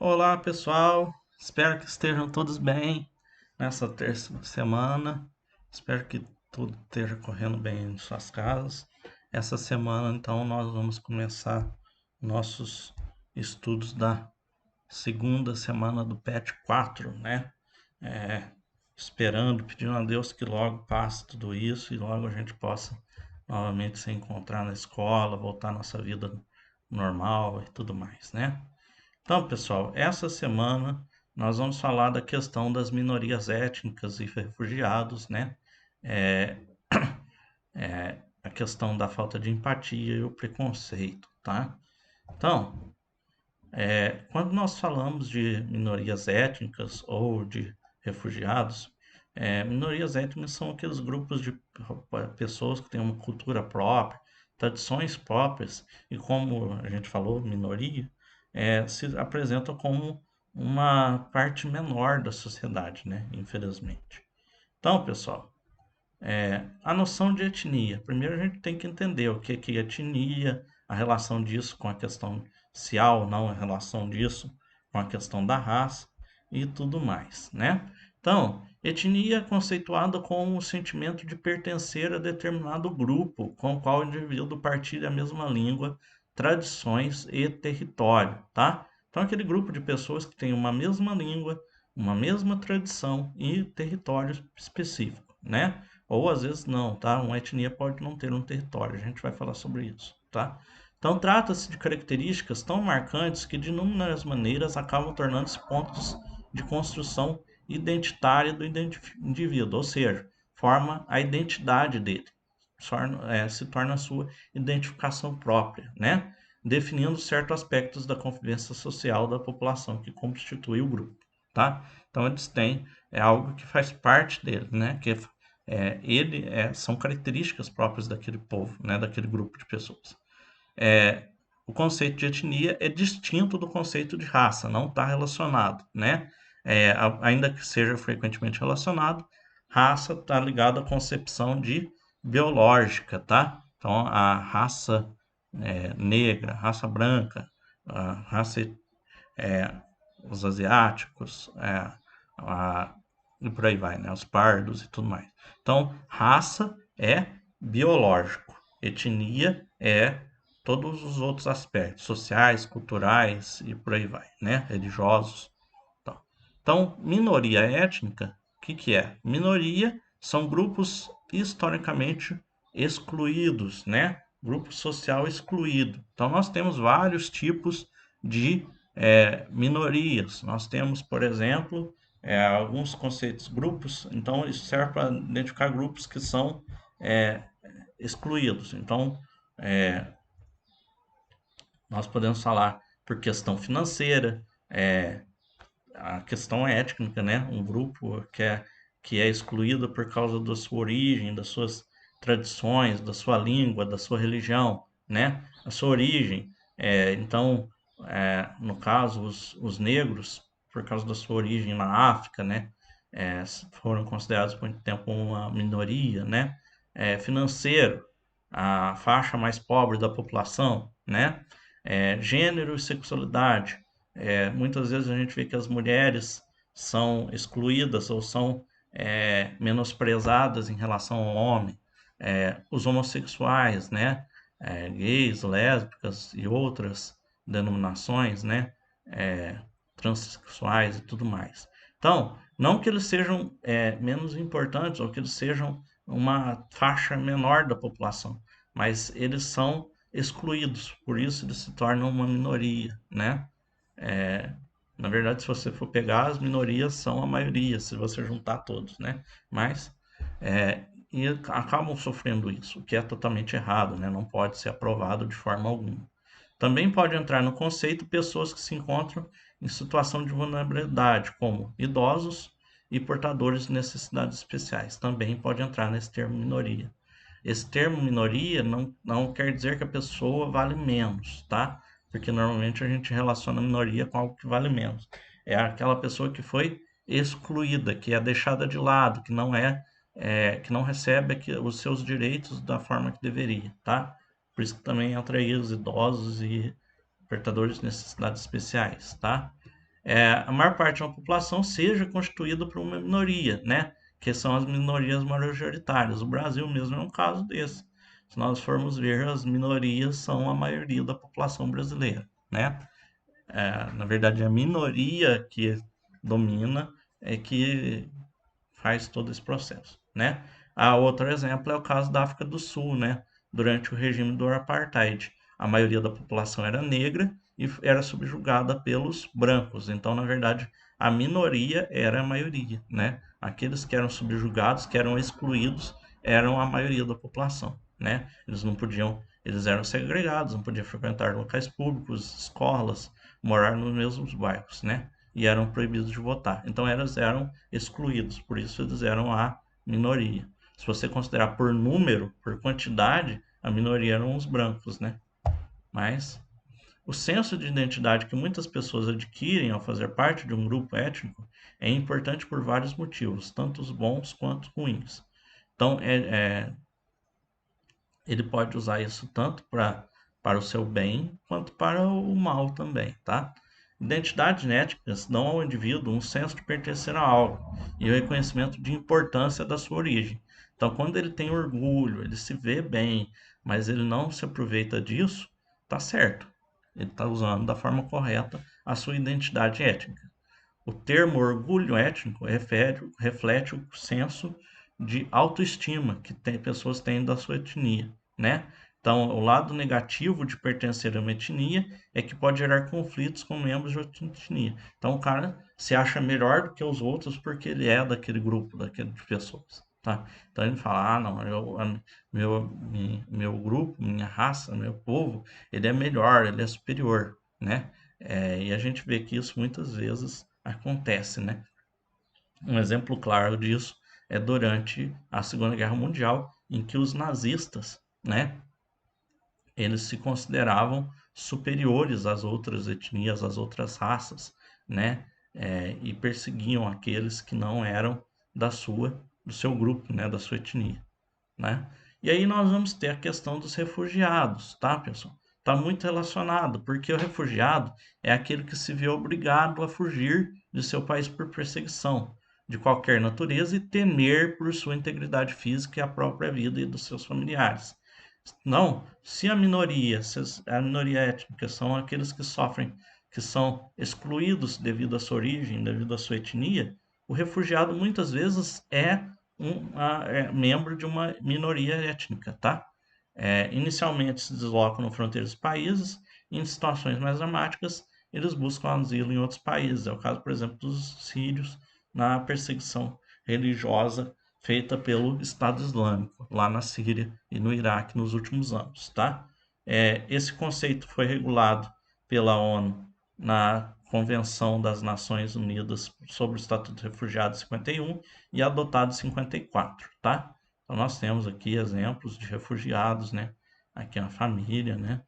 Olá, pessoal. Espero que estejam todos bem nessa terça semana. Espero que tudo esteja correndo bem em suas casas. Essa semana, então, nós vamos começar nossos estudos da segunda semana do PET 4, né? É, Esperando, pedindo a Deus que logo passe tudo isso e logo a gente possa novamente se encontrar na escola, voltar à nossa vida normal e tudo mais, né? Então, pessoal, essa semana nós vamos falar da questão das minorias étnicas e refugiados, né? É, a questão da falta de empatia e o preconceito, tá? Então, quando nós falamos de minorias étnicas ou de refugiados, minorias étnicas são aqueles grupos de pessoas que têm uma cultura própria, tradições próprias, e como a gente falou, minoria, se apresentam como uma parte menor da sociedade, né? Infelizmente. Então, pessoal, a noção de etnia. Primeiro a gente tem que entender o que é etnia, a relação disso com a questão racial, não a relação disso com a questão da raça e tudo mais, né? Então, etnia é conceituada como o sentimento de pertencer a determinado grupo com o qual o indivíduo partilha a mesma língua, tradições e território, tá? Então, aquele grupo de pessoas que tem uma mesma língua, uma mesma tradição e território específico, né? Ou às vezes não, tá? Uma etnia pode não ter um território, a gente vai falar sobre isso, tá? Então trata-se de características tão marcantes que de inúmeras maneiras acabam tornando-se pontos de construção identitária do indivíduo, ou seja, forma a identidade dele, se torna a sua identificação própria, né? Definindo certos aspectos da convivência social da população que constitui o grupo, tá? Então eles têm algo que faz parte dele, né? São características próprias daquele povo, né, daquele grupo de pessoas. O conceito de etnia é distinto do conceito de raça, não está relacionado, né? Ainda que seja frequentemente relacionado, raça está ligada à concepção de biológica, tá? Então, a raça negra, raça branca, a raça é, os asiáticos, a, e por aí vai, né? Os pardos e tudo mais. Então, raça é biológico, etnia é todos os outros aspectos, sociais, culturais e por aí vai, né? Religiosos. Então, minoria étnica, o que é? Minoria são grupos historicamente excluídos, né? Grupo social excluído. Então, nós temos vários tipos de minorias. Nós temos, por exemplo, alguns conceitos, grupos. Então, isso serve para identificar grupos que são é, excluídos. Então, nós podemos falar por questão financeira, a questão étnica, né? Um grupo que é excluído por causa da sua origem, das suas tradições, da sua língua, da sua religião, né? A sua origem. Então, no caso, os negros, por causa da sua origem na África, né? Foram considerados por muito tempo uma minoria, né? Financeiro, a faixa mais pobre da população, né? Gênero e sexualidade, muitas vezes a gente vê que as mulheres são excluídas ou são menosprezadas em relação ao homem. Os homossexuais, né? Gays, lésbicas e outras denominações, né? É, Transsexuais e tudo mais. Então, não que eles sejam menos importantes ou que eles sejam uma faixa menor da população, mas eles são excluídos, por isso eles se tornam uma minoria, né? É, Na verdade, se você for pegar, as minorias são a maioria, se você juntar todos, né? Mas, e acabam sofrendo isso, o que é totalmente errado, né? Não pode ser aprovado de forma alguma. Também pode entrar no conceito pessoas que se encontram em situação de vulnerabilidade, como idosos e portadores de necessidades especiais. Também pode entrar nesse termo minoria. Esse termo minoria não quer dizer que a pessoa vale menos, tá? Porque normalmente a gente relaciona a minoria com algo que vale menos. É aquela pessoa que foi excluída, que é deixada de lado, que não recebe os seus direitos da forma que deveria, tá? Por isso que também entra aí os idosos e portadores de necessidades especiais, tá? a maior parte da população seja constituída por uma minoria, né? Que são as minorias majoritárias. O Brasil mesmo é um caso desse. Se nós formos ver, as minorias são a maioria da população brasileira, né? Na verdade, a minoria que domina é que faz todo esse processo, né? Outro exemplo é o caso da África do Sul, né? Durante o regime do apartheid, a maioria da população era negra e era subjugada pelos brancos. Então, na verdade, a minoria era a maioria, né? Aqueles que eram subjugados, que eram excluídos, eram a maioria da população, né? Eles não podiam, eles eram segregados, não podiam frequentar locais públicos, escolas, morar nos mesmos bairros, né? E eram proibidos de votar. Então eles eram excluídos, por isso eles eram a minoria. Se você considerar por número, por quantidade, a minoria eram os brancos, né? Mas o senso de identidade que muitas pessoas adquirem ao fazer parte de um grupo étnico é importante por vários motivos, tanto os bons quanto os ruins. Então, ele pode usar isso tanto para o seu bem quanto para o mal também, tá? Identidades étnicas dão ao indivíduo um senso de pertencer a algo e o reconhecimento de importância da sua origem. Então, quando ele tem orgulho, ele se vê bem, mas ele não se aproveita disso, tá certo. Ele está usando da forma correta a sua identidade étnica. O termo orgulho étnico reflete o senso de autoestima que pessoas têm da sua etnia, né? Então, o lado negativo de pertencer a uma etnia é que pode gerar conflitos com membros de outra etnia. Então, o cara se acha melhor do que os outros porque ele é daquele grupo, daquele de pessoas, tá? Então, ele fala, não, meu grupo, minha raça, meu povo, ele é melhor, ele é superior, né? E a gente vê que isso muitas vezes acontece, né? Um exemplo claro disso é durante a Segunda Guerra Mundial, em que os nazistas, né, eles se consideravam superiores às outras etnias, às outras raças, né, e perseguiam aqueles que não eram do seu grupo, né, da sua etnia, né? E aí nós vamos ter a questão dos refugiados, tá, pessoal? Está muito relacionado, porque o refugiado é aquele que se vê obrigado a fugir de seu país por perseguição de qualquer natureza e temer por sua integridade física e a própria vida e dos seus familiares. Não, se a minoria étnica são aqueles que sofrem, que são excluídos devido à sua origem, devido à sua etnia, o refugiado muitas vezes é membro de uma minoria étnica, tá? Inicialmente se deslocam no fronteiro dos países, e em situações mais dramáticas, eles buscam asilo em outros países. É o caso, por exemplo, dos sírios na perseguição religiosa feita pelo Estado Islâmico, lá na Síria e no Iraque nos últimos anos, tá? Esse conceito foi regulado pela ONU na Convenção das Nações Unidas sobre o Estatuto dos Refugiados em 51 e adotado em 54, tá? Então nós temos aqui exemplos de refugiados, né? Aqui é uma família, né?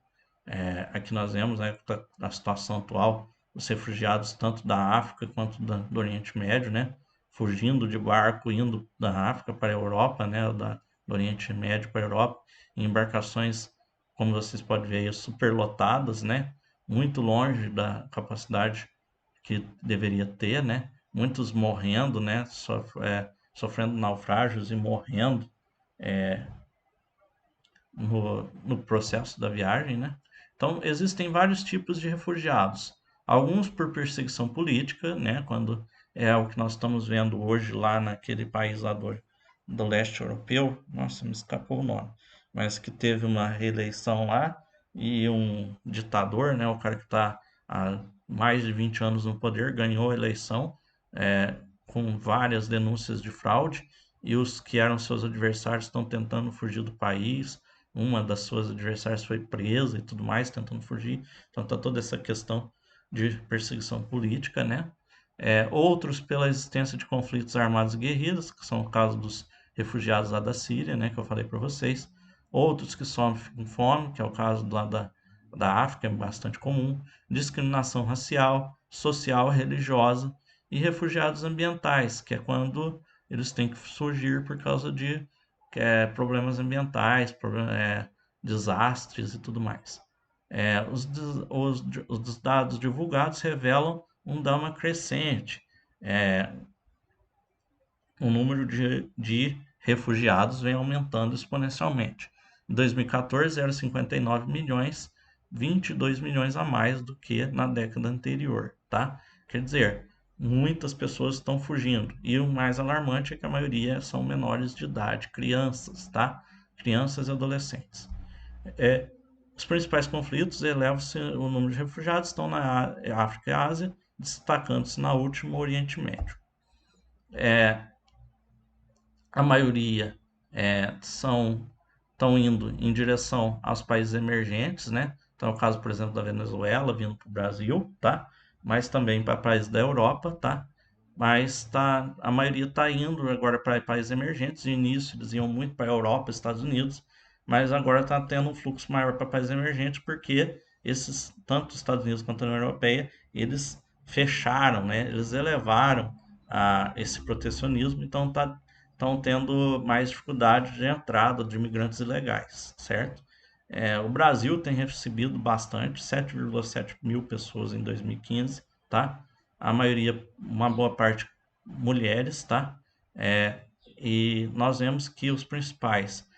Aqui nós vemos, né, a situação atual dos refugiados tanto da África quanto do Oriente Médio, né? Fugindo de barco, indo da África para a Europa, né? Do Oriente Médio para a Europa, em embarcações, como vocês podem ver, aí, superlotadas, né? Muito longe da capacidade que deveria ter, né? Muitos morrendo, né? Sofrendo naufrágios e morrendo no processo da viagem, né? Então, existem vários tipos de refugiados. Alguns por perseguição política, né? Quando é o que nós estamos vendo hoje lá naquele país lá do leste europeu, nossa, me escapou o nome, mas que teve uma reeleição lá e um ditador, né? O cara que está há mais de 20 anos no poder ganhou a eleição com várias denúncias de fraude e os que eram seus adversários estão tentando fugir do país, uma das suas adversárias foi presa e tudo mais, tentando fugir. Então tá toda essa questão de perseguição política, né? Outros pela existência de conflitos armados e guerrilhas, que são o caso dos refugiados lá da Síria, né, que eu falei para vocês. Outros que sofrem com fome, que é o caso lá da África, é bastante comum. Discriminação racial, social, religiosa e refugiados ambientais, que é quando eles têm que surgir por causa de problemas ambientais, desastres e tudo mais. Os dados divulgados revelam um dama crescente. É, o número de refugiados vem aumentando exponencialmente. Em 2014 era 59 milhões, 22 milhões a mais do que na década anterior, tá? Quer dizer, muitas pessoas estão fugindo. E o mais alarmante é que a maioria são menores de idade, crianças, tá? Crianças e adolescentes. É, os principais conflitos elevam-se o número de refugiados estão na África e Ásia, destacando-se na última o Oriente Médio. A maioria estão indo em direção aos países emergentes, né? Então, é o caso, por exemplo, da Venezuela vindo para o Brasil, tá? Mas também para países da Europa, tá? Mas tá, a maioria está indo agora para países emergentes. De início, eles iam muito para a Europa, Estados Unidos, mas agora está tendo um fluxo maior para países emergentes porque esses, tanto os Estados Unidos quanto a União Europeia, eles fecharam, né? Eles elevaram esse protecionismo, então estão tendo mais dificuldade de entrada de imigrantes ilegais, certo? O Brasil tem recebido bastante, 7,7 mil pessoas em 2015, tá? A maioria, uma boa parte, mulheres, tá? É, e nós vemos que os principais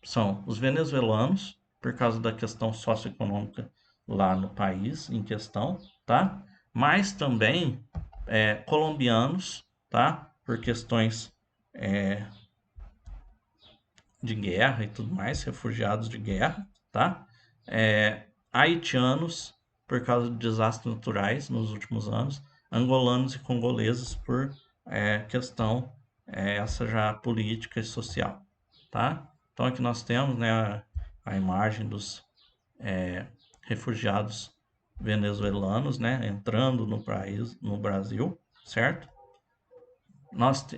são os venezuelanos, por causa da questão socioeconômica lá no país em questão, tá? Mas também colombianos, tá? Por questões de guerra e tudo mais, refugiados de guerra, tá? Haitianos, por causa de desastres naturais nos últimos anos, angolanos e congoleses por questão essa já política e social, tá? Então aqui nós temos, né, a imagem dos refugiados venezuelanos, né, entrando no país, no Brasil, certo?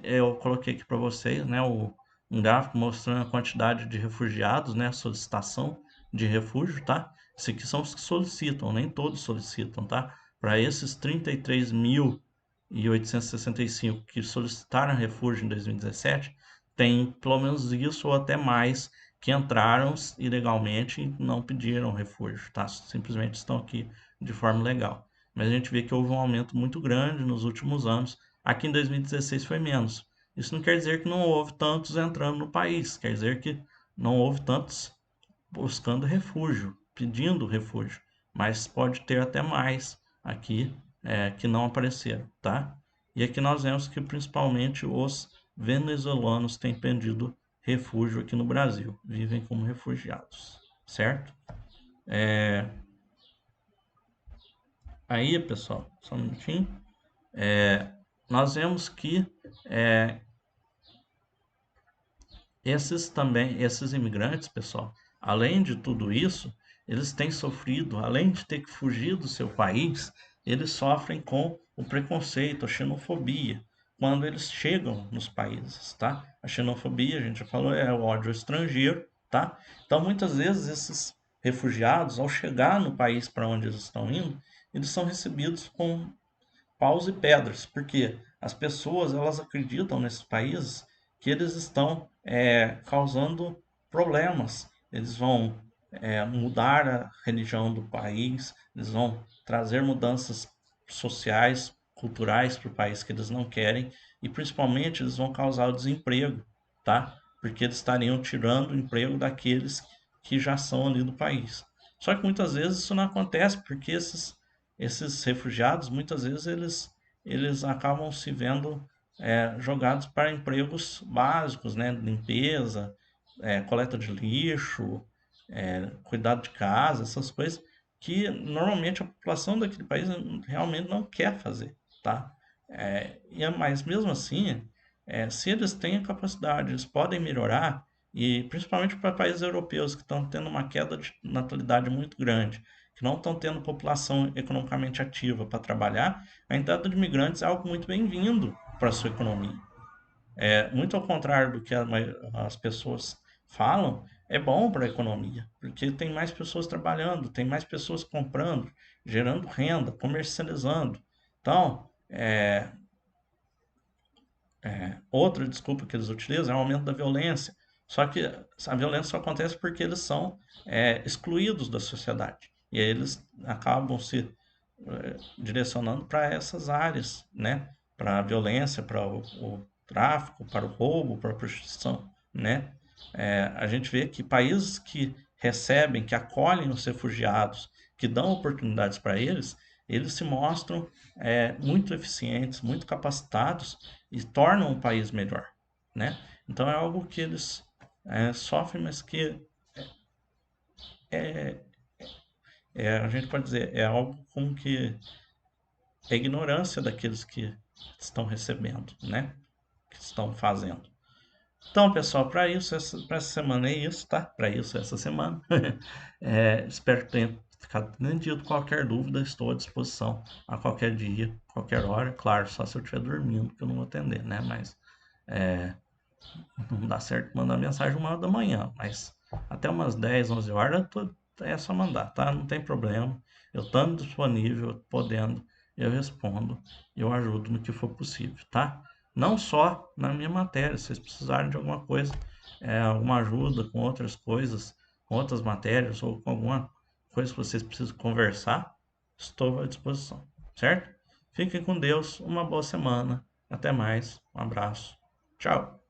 Eu coloquei aqui para vocês, né, um gráfico mostrando a quantidade de refugiados, né, a solicitação de refúgio, tá? Esses aqui são os que solicitam, nem todos solicitam, tá? Para esses 33.865 que solicitaram refúgio em 2017, tem pelo menos isso ou até mais que entraram ilegalmente e não pediram refúgio, tá? Simplesmente estão aqui de forma legal. Mas a gente vê que houve um aumento muito grande nos últimos anos. Aqui em 2016 foi menos. Isso não quer dizer que não houve tantos entrando no país, quer dizer que não houve tantos buscando refúgio, pedindo refúgio, mas pode ter até mais aqui que não apareceram, tá? E aqui nós vemos que principalmente os venezuelanos têm pedido refúgio aqui no Brasil, vivem como refugiados, certo? Aí, pessoal, só um minutinho. Nós vemos que esses imigrantes, pessoal, além de tudo isso, eles têm sofrido, além de ter que fugir do seu país, eles sofrem com o preconceito, a xenofobia, quando eles chegam nos países, tá? A xenofobia, a gente já falou, é o ódio ao estrangeiro, tá? Então, muitas vezes, esses refugiados, ao chegar no país para onde eles estão indo, eles são recebidos com paus e pedras, porque as pessoas elas acreditam nesses países que eles estão causando problemas. Eles vão mudar a religião do país, eles vão trazer mudanças sociais, culturais para o país que eles não querem e principalmente eles vão causar o desemprego, tá? Porque eles estariam tirando o emprego daqueles que já são ali do país. Só que muitas vezes isso não acontece porque esses refugiados, muitas vezes, eles acabam se vendo jogados para empregos básicos, né? Limpeza, coleta de lixo, cuidado de casa, essas coisas que normalmente a população daquele país realmente não quer fazer, tá? Mas mesmo assim, se eles têm a capacidade, eles podem melhorar, e principalmente para países europeus que estão tendo uma queda de natalidade muito grande, que não estão tendo população economicamente ativa para trabalhar, a entrada de imigrantes é algo muito bem-vindo para a sua economia. Muito ao contrário do que as pessoas falam, é bom para a economia, porque tem mais pessoas trabalhando, tem mais pessoas comprando, gerando renda, comercializando. Então, outra desculpa que eles utilizam é o aumento da violência. Só que a violência só acontece porque eles são excluídos da sociedade. E aí eles acabam se direcionando para essas áreas, né? Para a violência, para o tráfico, para o roubo, para a prostituição, né? A gente vê que países que recebem, que acolhem os refugiados, que dão oportunidades para eles, eles se mostram muito eficientes, muito capacitados e tornam o país melhor, né? Então é algo que eles sofrem, mas que a gente pode dizer, é algo como que é ignorância daqueles que estão recebendo, né? Que estão fazendo. Então, pessoal, para essa semana é isso, tá? Para isso, essa semana. Espero que tenha ficado entendido. Qualquer dúvida, estou à disposição a qualquer dia, qualquer hora. Claro, só se eu estiver dormindo, que eu não vou atender, né? Mas não dá certo mandar mensagem 1 hora da manhã, mas até umas 10, 11 horas é só mandar, tá? Não tem problema. Eu estando disponível, podendo, eu respondo, eu ajudo no que for possível, tá? Não só na minha matéria, se vocês precisarem de alguma coisa, alguma ajuda com outras coisas, com outras matérias ou com alguma coisa que vocês precisam conversar, estou à disposição, certo? Fiquem com Deus, uma boa semana, até mais, um abraço, tchau!